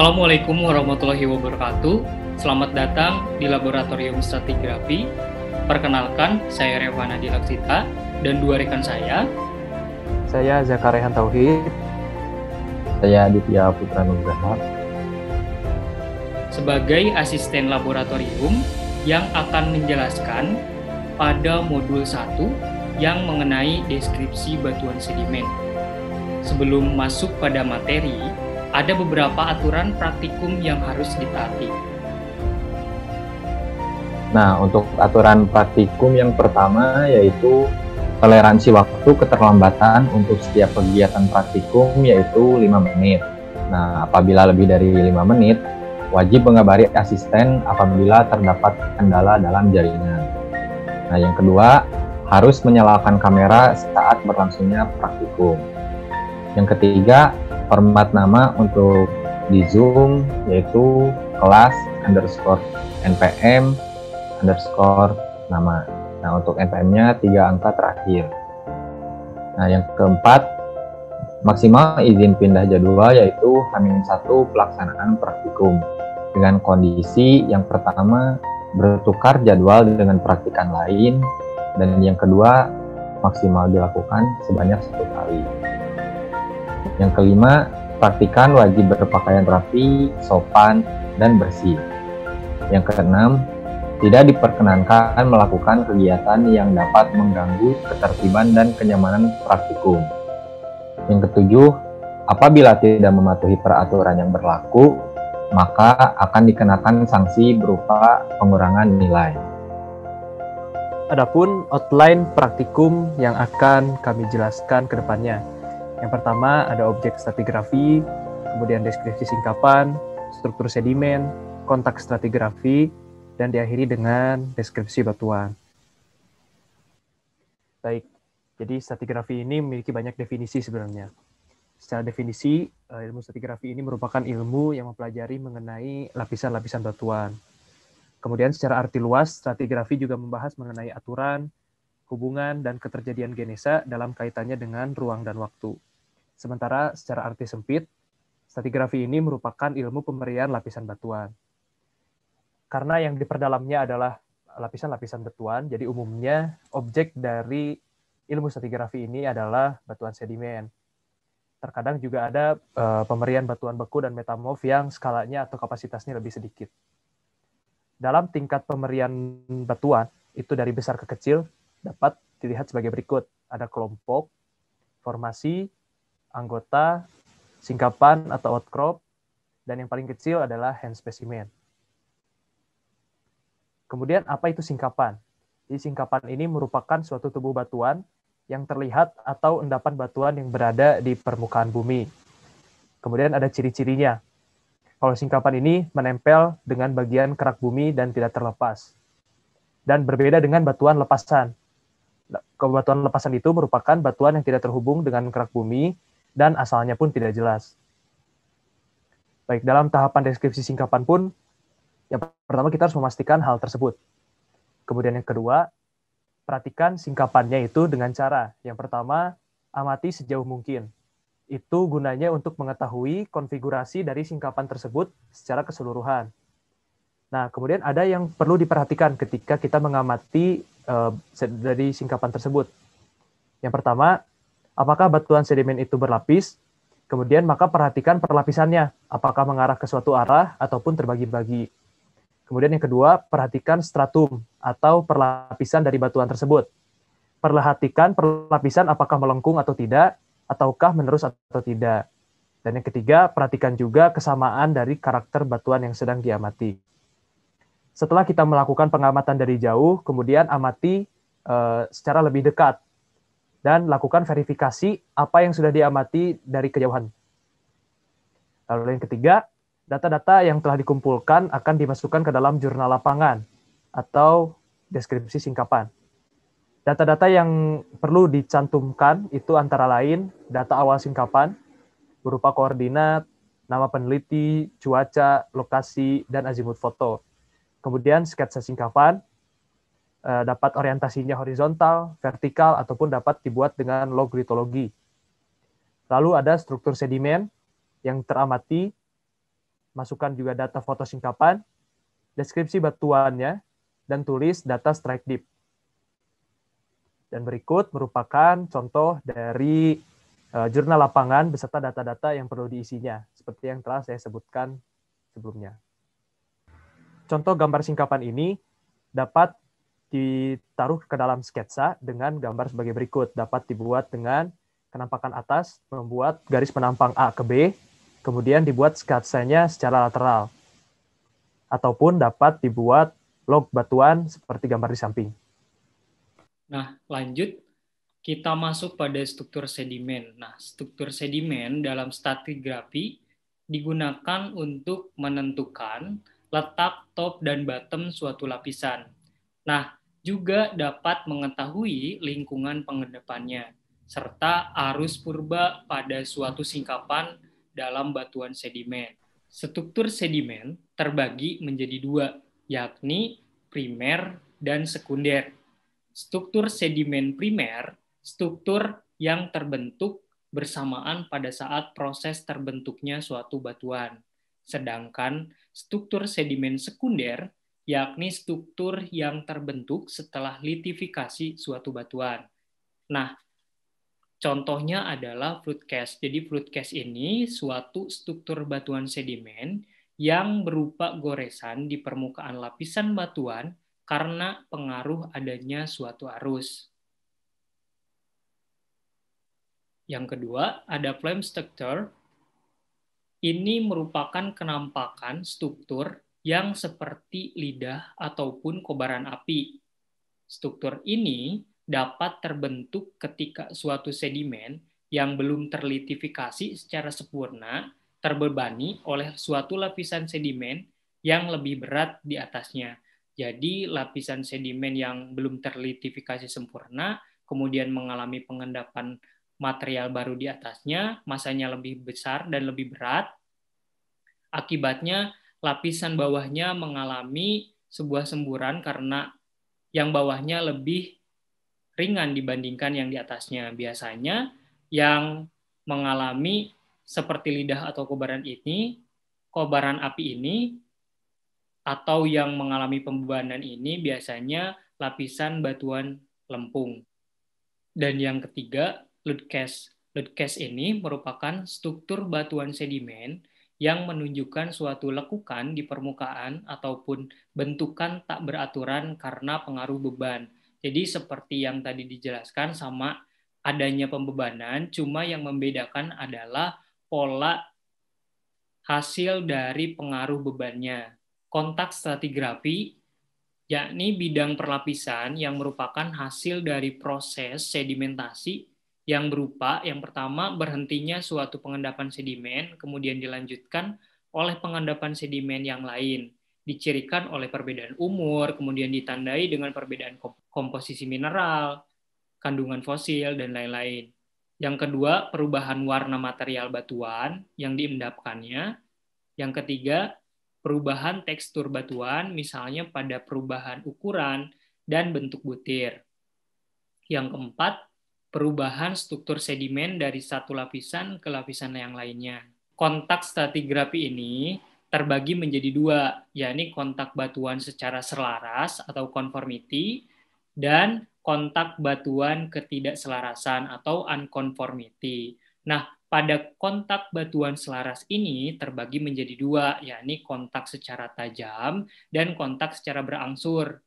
Assalamualaikum warahmatullahi wabarakatuh. Selamat datang di Laboratorium Stratigrafi. Perkenalkan, saya Revana Dilaksita dan dua rekan saya. Saya Zakarehan Tauhid. Saya Aditya Putra Nugraha. Sebagai asisten laboratorium yang akan menjelaskan pada modul 1 yang mengenai deskripsi batuan sedimen. Sebelum masuk pada materi, ada beberapa aturan praktikum yang harus ditaati. Nah, untuk aturan praktikum yang pertama yaitu toleransi waktu keterlambatan untuk setiap kegiatan praktikum yaitu 5 menit. Nah, apabila lebih dari 5 menit, wajib mengabari asisten apabila terdapat kendala dalam jaringan. Nah, yang kedua, harus menyalakan kamera saat berlangsungnya praktikum. Yang ketiga, format nama untuk di Zoom yaitu kelas_npm_nama. Nah, untuk npm-nya 3 angka terakhir. Nah, yang keempat, maksimal izin pindah jadwal yaitu H-1 pelaksanaan praktikum dengan kondisi yang pertama bertukar jadwal dengan praktikan lain, dan yang kedua maksimal dilakukan sebanyak 1 kali. Yang kelima, praktikan wajib berpakaian rapi, sopan, dan bersih. Yang keenam, tidak diperkenankan melakukan kegiatan yang dapat mengganggu ketertiban dan kenyamanan praktikum. Yang ketujuh, apabila tidak mematuhi peraturan yang berlaku, maka akan dikenakan sanksi berupa pengurangan nilai. Adapun outline praktikum yang akan kami jelaskan ke depannya. Yang pertama ada objek stratigrafi, kemudian deskripsi singkapan, struktur sedimen, kontak stratigrafi, dan diakhiri dengan deskripsi batuan. Baik, jadi stratigrafi ini memiliki banyak definisi sebenarnya. Secara definisi, ilmu stratigrafi ini merupakan ilmu yang mempelajari mengenai lapisan-lapisan batuan. Kemudian secara arti luas, stratigrafi juga membahas mengenai aturan, hubungan, dan keterjadian genesa dalam kaitannya dengan ruang dan waktu. Sementara secara arti sempit, stratigrafi ini merupakan ilmu pemberian lapisan batuan. Karena yang diperdalamnya adalah lapisan-lapisan batuan, jadi umumnya objek dari ilmu stratigrafi ini adalah batuan sedimen. Terkadang juga ada pemberian batuan beku dan metamorf yang skalanya atau kapasitasnya lebih sedikit. Dalam tingkat pemberian batuan, itu dari besar ke kecil, dapat dilihat sebagai berikut. Ada kelompok, formasi, anggota, singkapan atau outcrop, dan yang paling kecil adalah hand specimen. Kemudian apa itu singkapan? Jadi singkapan ini merupakan suatu tubuh batuan yang terlihat atau endapan batuan yang berada di permukaan bumi. Kemudian ada ciri-cirinya. Kalau singkapan ini menempel dengan bagian kerak bumi dan tidak terlepas. Dan berbeda dengan batuan lepasan. Batuan lepasan itu merupakan batuan yang tidak terhubung dengan kerak bumi dan asalnya pun tidak jelas. Baik, dalam tahapan deskripsi singkapan pun, yang pertama kita harus memastikan hal tersebut. Kemudian yang kedua, perhatikan singkapannya itu dengan cara. Yang pertama, amati sejauh mungkin. Itu gunanya untuk mengetahui konfigurasi dari singkapan tersebut secara keseluruhan. Nah, kemudian ada yang perlu diperhatikan ketika kita mengamati dari singkapan tersebut. Yang pertama, apakah batuan sedimen itu berlapis? Kemudian maka perhatikan perlapisannya, apakah mengarah ke suatu arah ataupun terbagi-bagi. Kemudian yang kedua, perhatikan stratum atau perlapisan dari batuan tersebut. Perhatikan perlapisan apakah melengkung atau tidak, ataukah menerus atau tidak. Dan yang ketiga, perhatikan juga kesamaan dari karakter batuan yang sedang diamati. Setelah kita melakukan pengamatan dari jauh, kemudian amati secara lebih dekat dan lakukan verifikasi apa yang sudah diamati dari kejauhan. Lalu yang ketiga, data-data yang telah dikumpulkan akan dimasukkan ke dalam jurnal lapangan atau deskripsi singkapan. Data-data yang perlu dicantumkan itu antara lain data awal singkapan berupa koordinat, nama peneliti, cuaca, lokasi, dan azimut foto. Kemudian sketsa singkapan, dapat orientasinya horizontal, vertikal, ataupun dapat dibuat dengan log litologi. Lalu ada struktur sedimen yang teramati Masukkan juga data foto singkapan, deskripsi batuannya, dan tulis data strike depth. Dan berikut merupakan contoh dari jurnal lapangan beserta data-data yang perlu diisinya, seperti yang telah saya sebutkan sebelumnya. Contoh gambar singkapan ini dapat ditaruh ke dalam sketsa dengan gambar sebagai berikut. Dapat dibuat dengan penampakan atas, membuat garis penampang A ke B, kemudian dibuat sketsanya secara lateral. Ataupun dapat dibuat log batuan seperti gambar di samping. Nah, lanjut kita masuk pada struktur sedimen. Nah, struktur sedimen dalam stratigrafi digunakan untuk menentukan letak top dan bottom suatu lapisan. Nah, juga dapat mengetahui lingkungan pengendapannya, serta arus purba pada suatu singkapan dalam batuan sedimen. Struktur sedimen terbagi menjadi dua, yakni primer dan sekunder. Struktur sedimen primer, struktur yang terbentuk bersamaan pada saat proses terbentuknya suatu batuan. Sedangkan struktur sedimen sekunder yakni struktur yang terbentuk setelah litifikasi suatu batuan. Nah, contohnya adalah flood cast. Jadi flood cast ini suatu struktur batuan sedimen yang berupa goresan di permukaan lapisan batuan karena pengaruh adanya suatu arus. Yang kedua, ada flame structure. Ini merupakan kenampakan struktur yang seperti lidah ataupun kobaran api. Struktur ini dapat terbentuk ketika suatu sedimen yang belum terlitifikasi secara sempurna terbebani oleh suatu lapisan sedimen yang lebih berat di atasnya. Jadi lapisan sedimen yang belum terlitifikasi sempurna kemudian mengalami pengendapan material baru di atasnya, masanya lebih besar dan lebih berat. Akibatnya lapisan bawahnya mengalami sebuah semburan karena yang bawahnya lebih ringan dibandingkan yang di atasnya. Biasanya yang mengalami seperti lidah atau kobaran api ini, atau yang mengalami pembebanan ini biasanya lapisan batuan lempung. Dan yang ketiga, load cast. Load cast ini merupakan struktur batuan sedimen yang menunjukkan suatu lekukan di permukaan ataupun bentukan tak beraturan karena pengaruh beban. Jadi seperti yang tadi dijelaskan sama adanya pembebanan, cuma yang membedakan adalah pola hasil dari pengaruh bebannya. Kontak stratigrafi, yakni bidang perlapisan yang merupakan hasil dari proses sedimentasi yang berupa yang pertama berhentinya suatu pengendapan sedimen, kemudian dilanjutkan oleh pengendapan sedimen yang lain, dicirikan oleh perbedaan umur, kemudian ditandai dengan perbedaan komposisi mineral, kandungan fosil, dan lain-lain. Yang kedua, perubahan warna material batuan yang diendapkannya. Yang ketiga, perubahan tekstur batuan, misalnya pada perubahan ukuran dan bentuk butir. Yang keempat, perubahan struktur sedimen dari satu lapisan ke lapisan yang lainnya. Kontak stratigrafi ini terbagi menjadi dua, yakni kontak batuan secara selaras atau conformity dan kontak batuan ketidakselarasan atau unconformity. Nah, pada kontak batuan selaras ini terbagi menjadi dua, yakni kontak secara tajam dan kontak secara berangsur.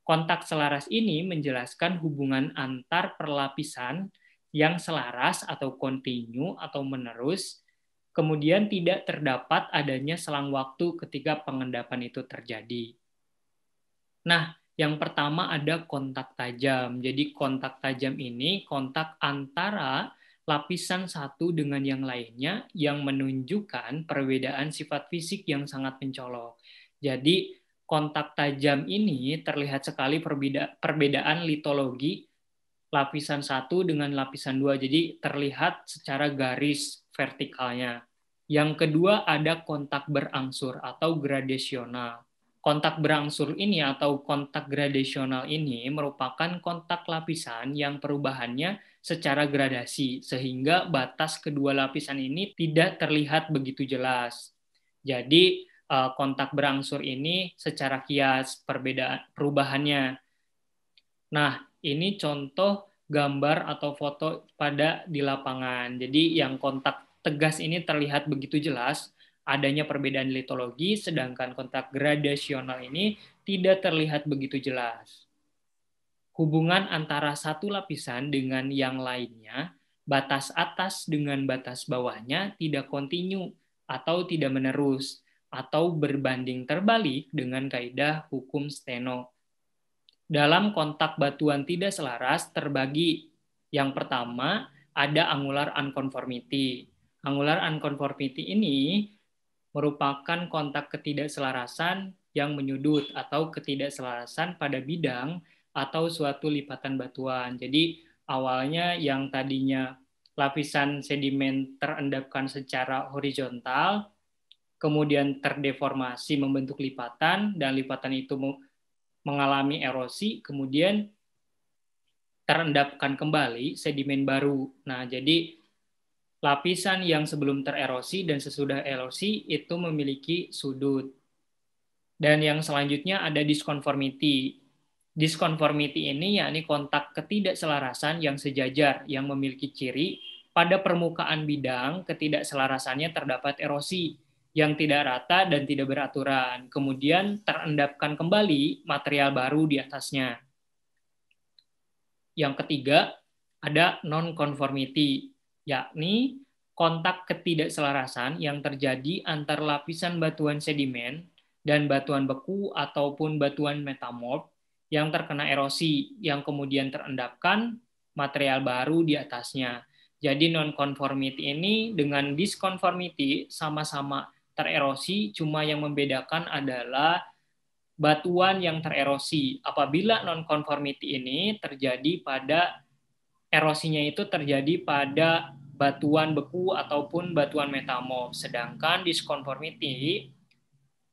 Kontak selaras ini menjelaskan hubungan antar perlapisan yang selaras atau kontinu atau menerus, kemudian tidak terdapat adanya selang waktu ketika pengendapan itu terjadi. Nah, yang pertama ada kontak tajam. Jadi kontak tajam ini kontak antara lapisan satu dengan yang lainnya yang menunjukkan perbedaan sifat fisik yang sangat mencolok. Jadi kontak tajam ini terlihat sekali perbedaan litologi lapisan 1 dengan lapisan 2. Jadi terlihat secara garis vertikalnya. Yang kedua ada kontak berangsur atau gradasional. Kontak berangsur ini atau kontak gradasional ini merupakan kontak lapisan yang perubahannya secara gradasi, sehingga batas kedua lapisan ini tidak terlihat begitu jelas. Jadi kontak berangsur ini secara kias perubahannya. Nah, ini contoh gambar atau foto di lapangan. Jadi yang kontak tegas ini terlihat begitu jelas adanya perbedaan litologi, sedangkan kontak gradasional ini tidak terlihat begitu jelas. Hubungan antara satu lapisan dengan yang lainnya, batas atas dengan batas bawahnya tidak kontinu atau tidak menerus, atau berbanding terbalik dengan kaidah hukum Steno. Dalam kontak batuan tidak selaras terbagi. Yang pertama, ada angular unconformity. Angular unconformity ini merupakan kontak ketidakselarasan yang menyudut atau ketidakselarasan pada bidang atau suatu lipatan batuan. Jadi awalnya yang tadinya lapisan sedimen terendapkan secara horizontal, kemudian terdeformasi membentuk lipatan, dan lipatan itu mengalami erosi, kemudian terendapkan kembali sedimen baru. Nah, jadi lapisan yang sebelum tererosi dan sesudah erosi itu memiliki sudut. Dan yang selanjutnya ada disconformity. Disconformity ini yakni kontak ketidakselarasan yang sejajar yang memiliki ciri pada permukaan bidang ketidakselarasannya terdapat erosi yang tidak rata dan tidak beraturan. Kemudian terendapkan kembali material baru di atasnya. Yang ketiga, ada non-conformity, yakni kontak ketidakselarasan yang terjadi antar lapisan batuan sedimen dan batuan beku ataupun batuan metamorf yang terkena erosi, yang kemudian terendapkan material baru di atasnya. Jadi non-conformity ini dengan disconformity sama-sama tererosi, cuma yang membedakan adalah batuan yang tererosi. Apabila non-conformity ini terjadi pada erosinya itu terjadi pada batuan beku ataupun batuan metamorf, sedangkan disconformity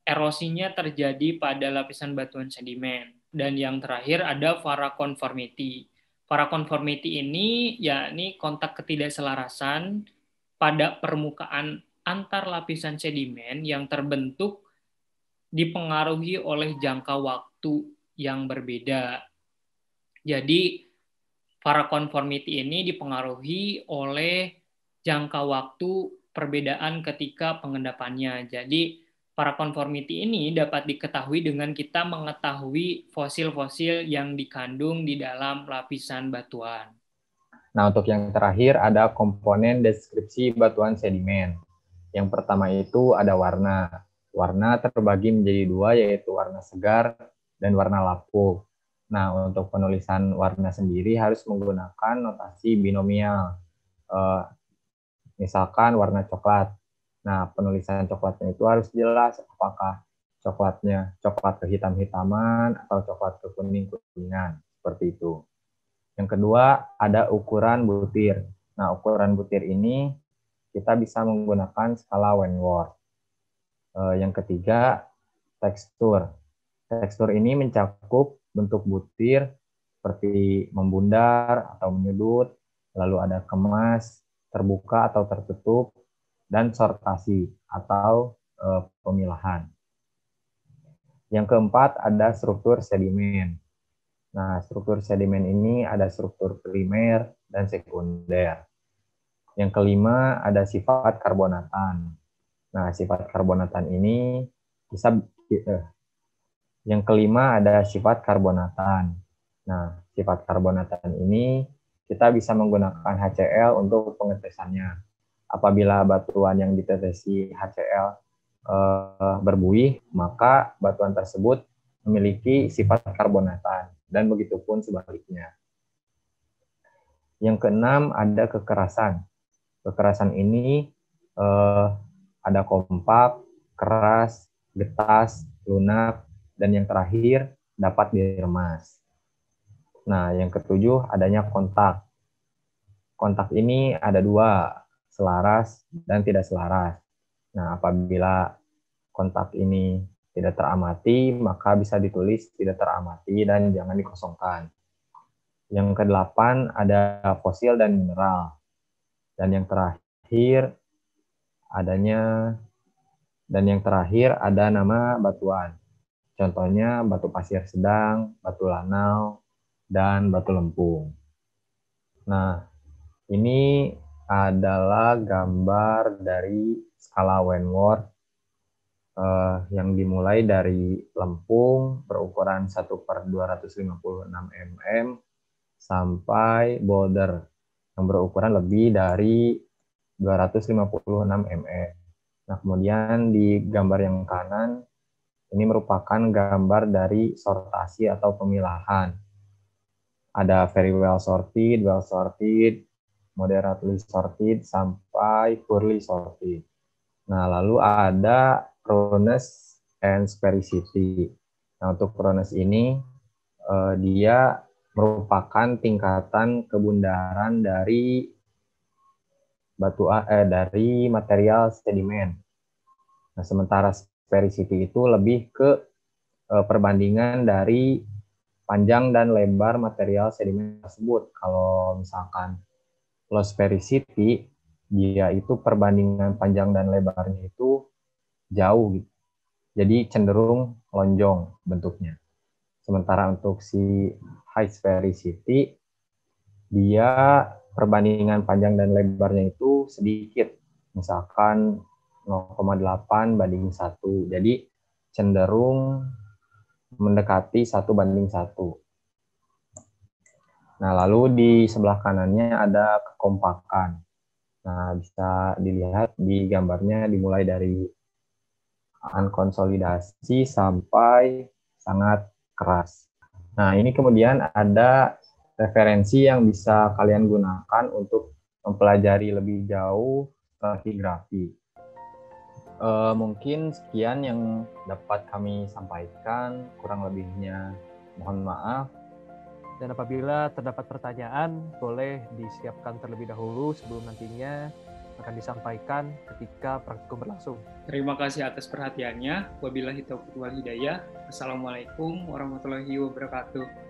erosinya terjadi pada lapisan batuan sedimen. Dan yang terakhir ada paraconformity. Paraconformity ini yakni kontak ketidakselarasan pada permukaan antar lapisan sedimen yang terbentuk dipengaruhi oleh jangka waktu yang berbeda. Jadi paraconformity ini dipengaruhi oleh jangka waktu perbedaan ketika pengendapannya. Jadi paraconformity ini dapat diketahui dengan kita mengetahui fosil-fosil yang dikandung di dalam lapisan batuan. Nah, untuk yang terakhir ada komponen deskripsi batuan sedimen. Yang pertama itu ada warna. Warna terbagi menjadi dua, yaitu warna segar dan warna lapuk. Nah, untuk penulisan warna sendiri harus menggunakan notasi binomial. Misalkan warna coklat. Nah, penulisan coklatnya itu harus jelas apakah coklatnya coklat kehitam-hitaman atau coklat kekuning-kuningan, seperti itu. Yang kedua, ada ukuran butir. Nah, ukuran butir ini kita bisa menggunakan skala Wentworth. Yang ketiga, tekstur. Tekstur ini mencakup bentuk butir seperti membundar atau menyudut, lalu ada kemas, terbuka atau tertutup, dan sortasi atau pemilahan. Yang keempat, ada struktur sedimen. Nah, struktur sedimen ini ada struktur primer dan sekunder. Yang kelima, ada sifat karbonatan. Nah, sifat karbonatan ini yang kelima ada sifat karbonatan. Nah, sifat karbonatan ini kita bisa menggunakan HCl untuk pengetesannya. Apabila batuan yang ditetesi HCl berbuih, maka batuan tersebut memiliki sifat karbonatan, dan begitu pun sebaliknya. Yang keenam, ada kekerasan. Kekerasan ini ada kompak, keras, getas, lunak, dan yang terakhir dapat diremas. Nah, yang ketujuh adanya kontak. Kontak ini ada dua, selaras dan tidak selaras. Nah, apabila kontak ini tidak teramati, maka bisa ditulis tidak teramati dan jangan dikosongkan. Yang kedelapan ada fosil dan mineral. Dan yang terakhir adanya Dan yang terakhir ada nama batuan. Contohnya batu pasir sedang, batu lanau, dan batu lempung. Nah, ini adalah gambar dari skala Wentworth yang dimulai dari lempung berukuran 1/256 mm sampai boulder yang berukuran lebih dari 256 mm. Nah, kemudian di gambar yang kanan, ini merupakan gambar dari sortasi atau pemilahan. Ada very well sorted, moderately sorted, sampai poorly sorted. Nah, lalu ada proneness and sphericity. Nah, untuk proneness ini, dia merupakan tingkatan kebundaran dari dari material sedimen. Nah, sementara sphericity itu lebih ke perbandingan dari panjang dan lebar material sedimen tersebut. Kalau misalkan low sphericity, dia itu perbandingan panjang dan lebarnya itu jauh gitu. Jadi cenderung lonjong bentuknya. Sementara untuk si high sphericity, dia perbandingan panjang dan lebarnya itu sedikit, misalkan 0,8 banding 1. Jadi cenderung mendekati 1:1. Nah, lalu di sebelah kanannya ada kekompakan. Nah, bisa dilihat di gambarnya dimulai dari unkonsolidasi sampai sangat keras. Nah, ini kemudian ada referensi yang bisa kalian gunakan untuk mempelajari lebih jauh stratigrafi. Mungkin sekian yang dapat kami sampaikan, kurang lebihnya mohon maaf. Dan apabila terdapat pertanyaan, boleh disiapkan terlebih dahulu sebelum nantinya akan disampaikan ketika praktikum berlangsung. Terima kasih atas perhatiannya. Wabillahi taufiq wal hidayah. Assalamualaikum warahmatullahi wabarakatuh.